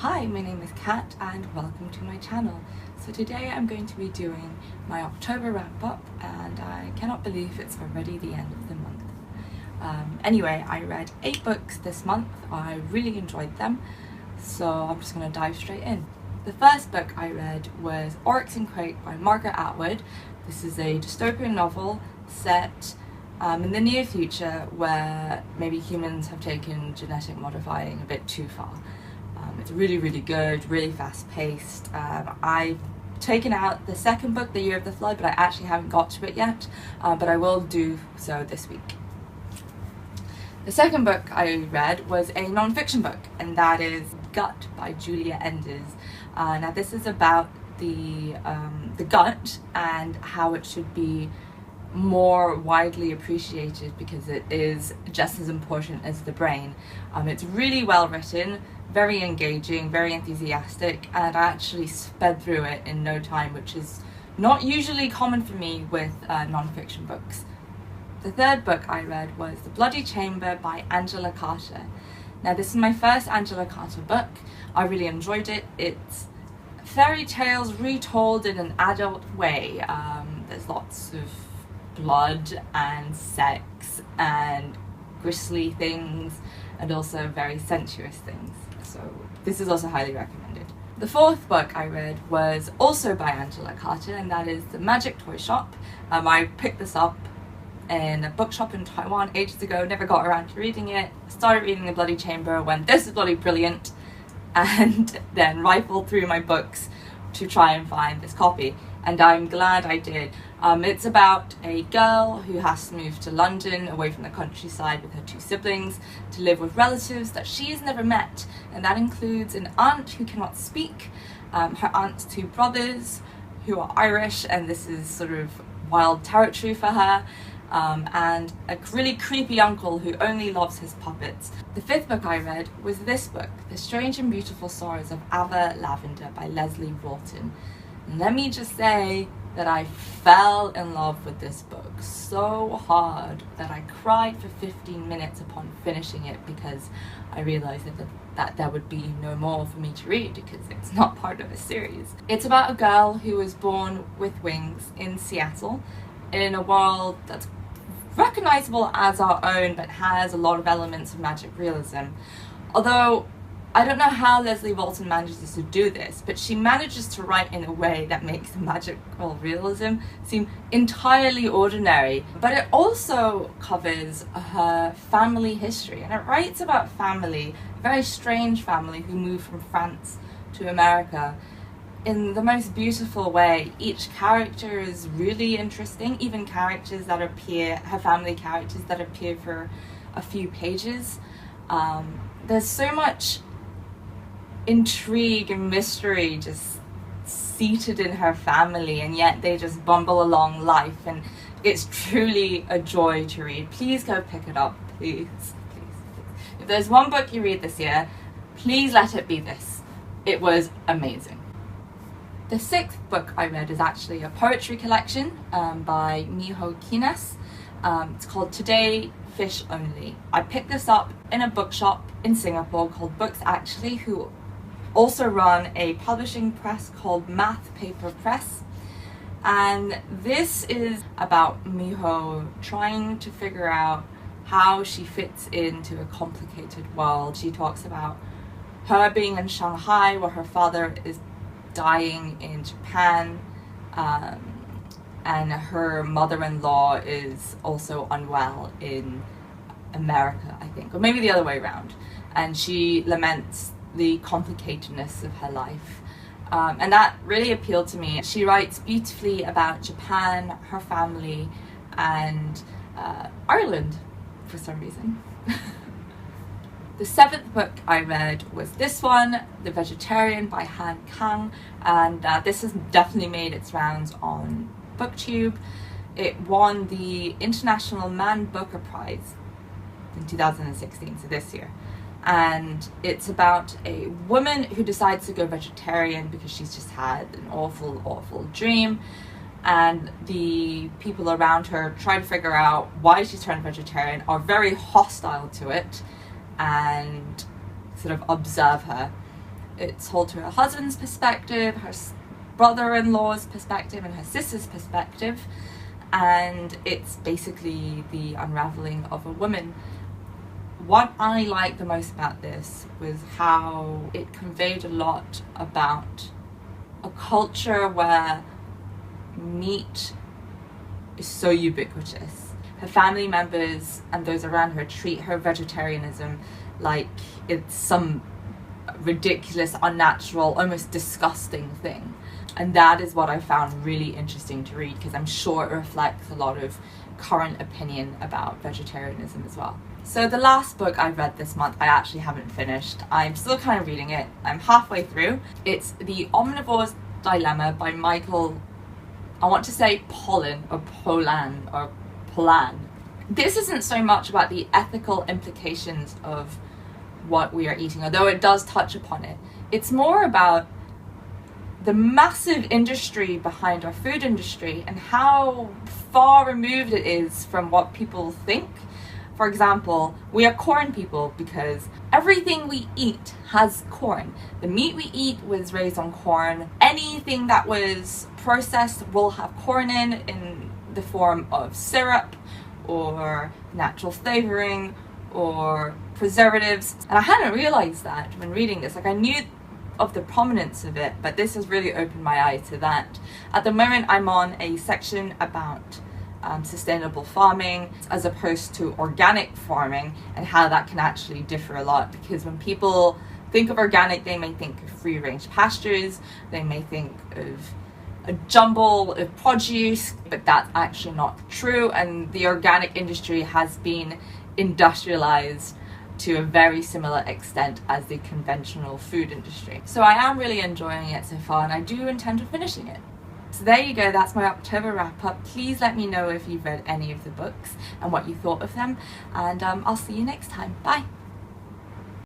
Hi, my name is Kat and welcome to my channel. So today I'm going to be doing my October wrap up and I cannot believe it's already the end of the month. Anyway, I read 8 books this month. I really enjoyed them, so I'm just going to dive straight in. The first book I read was Oryx and Crake by Margaret Atwood. This is a dystopian novel set in the near future where maybe humans have taken genetic modifying a bit too far. It's really good, really fast paced. I've taken out the second book, The Year of the Flood, but I actually haven't got to it yet, but I will do so this week. The second book I read was a non-fiction book, and that is Gut by Julia Enders. Now this is about the gut and how it should be more widely appreciated because it is just as important as the brain. It's really well written, very engaging, very enthusiastic, and I actually sped through it in no time, which is not usually common for me with non-fiction books. The third book I read was The Bloody Chamber by Angela Carter. Now this is my first Angela Carter book. I really enjoyed it. It's fairy tales retold in an adult way. There's lots of blood and sex and grisly things and also very sensuous things. So this is also highly recommended. The fourth book I read was also by Angela Carter, and that is The Magic Toyshop. I picked this up in a bookshop in Taiwan ages ago, never got around to reading it. Started reading The Bloody Chamber when this is bloody brilliant, and then rifled through my books to try and find this copy, and I'm glad I did. It's about a girl who has to move to London away from the countryside with her 2 siblings to live with relatives that she has never met, and that includes an aunt who cannot speak, her aunt's 2 brothers who are Irish, and this is sort of wild territory for her, and a really creepy uncle who only loves his puppets. The 5th book I read was this book, The Strange and Beautiful Stories of Lavender by Lesley, Walton. And let me just say that I fell in love with this book so hard that I cried for 15 minutes upon finishing it because I realized that there would be no more for me to read because it's not part of a series. It's about a girl who was born with wings in Seattle in a world that's recognizable as our own but has a lot of elements of magic realism. Although I don't know how Lesley Walton manages to do this, but she manages to write in a way that makes the magical realism seem entirely ordinary. But it also covers her family history, and it writes about family, a very strange family who moved from France to America in the most beautiful way. Each character is really interesting, even characters that appear, her family characters that appear for a few pages. There's so much intrigue and mystery just seated in her family, and yet they just bumble along life, and it's truly a joy to read. Please go pick it up, please. If there's one book you read this year, please let it be this. It was amazing. The 6th book I read is actually a poetry collection by Miho, Kinnas. It's called Today, Fish Only. I picked this up in a bookshop in Singapore called Books Actually, who also run a publishing press called Math Paper Press. And this is about Miho trying to figure out how she fits into a complicated world. She talks about her being in Shanghai where her father is dying in Japan, and her mother-in-law is also unwell in America, I think, or maybe the other way around, and she laments the complicatedness of her life, and that really appealed to me. She writes beautifully about Japan, her family, and Ireland for some reason. The 7th book I read was this one, The Vegetarian by Han Kang, and this has definitely made its rounds on BookTube. It won the International Man Booker Prize in 2016, so this year. And it's about a woman who decides to go vegetarian because she's just had an awful dream, and the people around her try to figure out why she's turned vegetarian, are very hostile to it and sort of observe her. It's told through her husband's perspective, her brother-in-law's perspective, and her sister's perspective, and it's basically the unraveling of a woman. What I liked the most about this was how it conveyed a lot about a culture where meat is so ubiquitous. Her family members and those around her treat her vegetarianism like it's some ridiculous, unnatural, almost disgusting thing. And that is what I found really interesting to read, because I'm sure it reflects a lot of current opinion about vegetarianism as well. So the last book I read this month, I actually haven't finished. I'm still kind of reading it. I'm halfway through. It's The Omnivores Dilemma by Michael, I want to say Pollan or Pollan. This isn't so much about the ethical implications of what we are eating, although it does touch upon it. It's more about the massive industry behind our food industry and how far removed it is from what people think. For example, we are corn people because everything we eat has corn. The meat we eat was raised on corn. Anything that was processed will have corn in the form of syrup or natural flavoring or preservatives. And I hadn't realized that when reading this. Like, I knew of the prominence of it, but this has really opened my eyes to that. At the moment, I'm on a section about sustainable farming as opposed to organic farming, and how that can actually differ a lot, because when people think of organic, they may think of free-range pastures, they may think of a jumble of produce, but that's actually not true, and the organic industry has been industrialized to a very similar extent as the conventional food industry. So I am really enjoying it so far, and I do intend on finishing it. So there you go, that's my October wrap up. Please let me know if you've read any of the books and what you thought of them, and I'll see you next time. Bye!